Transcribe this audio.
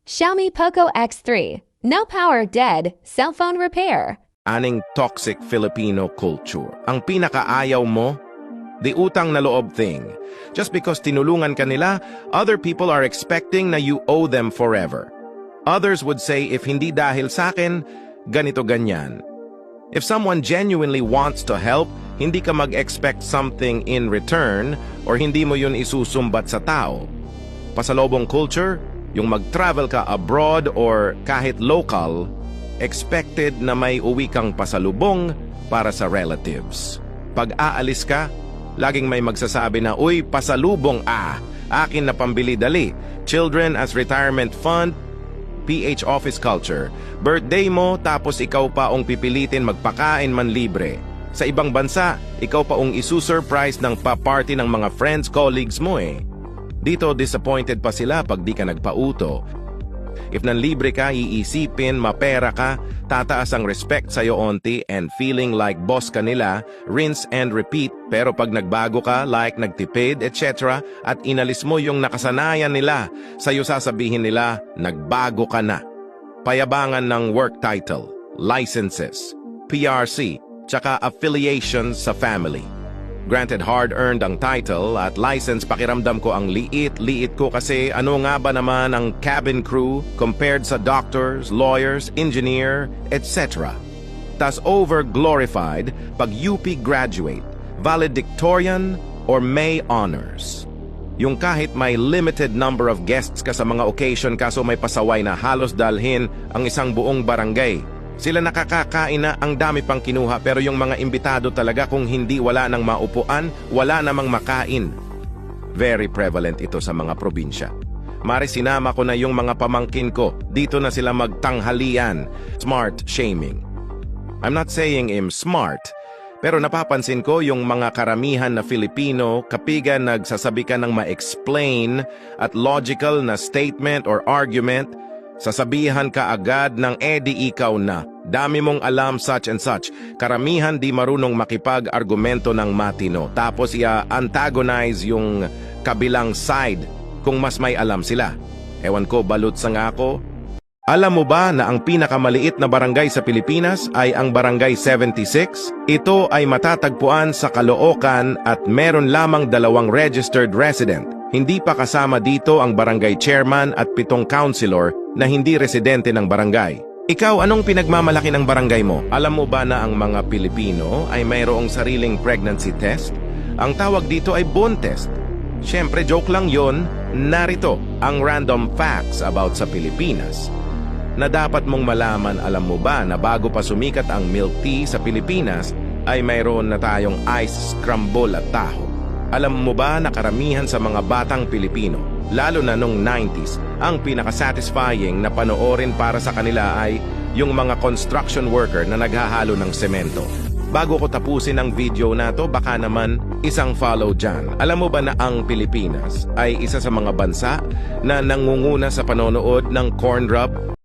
Xiaomi Poco X3. No power dead. Cell phone repair. Aning toxic Filipino culture. Ang pinakaayaw mo, the utang na loob thing. Just because tinulungan ka nila, other people are expecting na you owe them forever. Others would say, if hindi dahil sa akin, ganito ganyan. If someone genuinely wants to help, hindi ka mag-expect something in return or hindi mo yun isusumbat sa tao. Pasalubong culture, yung mag-travel ka abroad or kahit local, expected na may uwi kang pasalubong para sa relatives. Pag aalis ka, laging may magsasabi na, uy, pasalubong akin na pambili dali. Children as retirement fund, PH office culture. Birthday mo, tapos ikaw pa ang pipilitin magpakain man libre. Sa ibang bansa, ikaw pa ang isusurprise ng pa-party ng mga friends, colleagues mo eh. Dito, disappointed pa sila pag di ka nagpauto. If nanlibre ka, iisipin, mapera ka, tataas ang respect sa'yo onti and feeling like boss ka nila, rinse and repeat. Pero pag nagbago ka, like nagtipid, etc. at inalis mo yung nakasanayan nila, sa'yo sasabihin nila, nagbago ka na. Payabangan ng work title, licenses, PRC, tsaka affiliations sa family. Granted, hard-earned ang title at license, pakiramdam ko ang liit ko kasi ano nga ba naman ang cabin crew compared sa doctors, lawyers, engineer, etc. Tas over-glorified pag UP graduate, valedictorian, or May honors. Yung kahit may limited number of guests ka sa mga occasion kaso may pasaway na halos dalhin ang isang buong barangay. Sila nakakakain na, ang dami pang kinuha pero yung mga imbitado talaga kung hindi wala nang maupuan, wala namang makain. Very prevalent ito sa mga probinsya. Mari sinama ko na yung mga pamangkin ko, dito na sila magtanghalian. Smart shaming. I'm not saying I'm smart, pero napapansin ko yung mga karamihan na Filipino kapag nagsasabi ka ng ma-explain at logical na statement or argument, sasabihan ka agad ng di ikaw na. Dami mong alam such and such. Karamihan di marunong makipag-argumento ng matino. Tapos antagonize yung kabilang side kung mas may alam sila. Ewan ko, balot sa nga ako. Alam mo ba na ang pinakamaliit na barangay sa Pilipinas ay ang Barangay 76? Ito ay matatagpuan sa Caloocan at meron lamang 2 registered resident. Hindi pa kasama dito ang barangay chairman at 7 councilor na hindi residente ng barangay. Ikaw, anong pinagmamalaki ng barangay mo? Alam mo ba na ang mga Pilipino ay mayroong sariling pregnancy test? Ang tawag dito ay bone test. Siyempre, joke lang yon. Narito ang random facts about sa Pilipinas na dapat mong malaman. Alam mo ba na bago pa sumikat ang milk tea sa Pilipinas ay mayroon na tayong ice scramble at taho? Alam mo ba na karamihan sa mga batang Pilipino, lalo na nung 90s, ang pinaka-satisfying na panoorin para sa kanila ay yung mga construction worker na naghahalo ng semento. Bago ko tapusin ang video na to, baka naman isang follow dyan. Alam mo ba na ang Pilipinas ay isa sa mga bansa na nangunguna sa panonood ng corn rub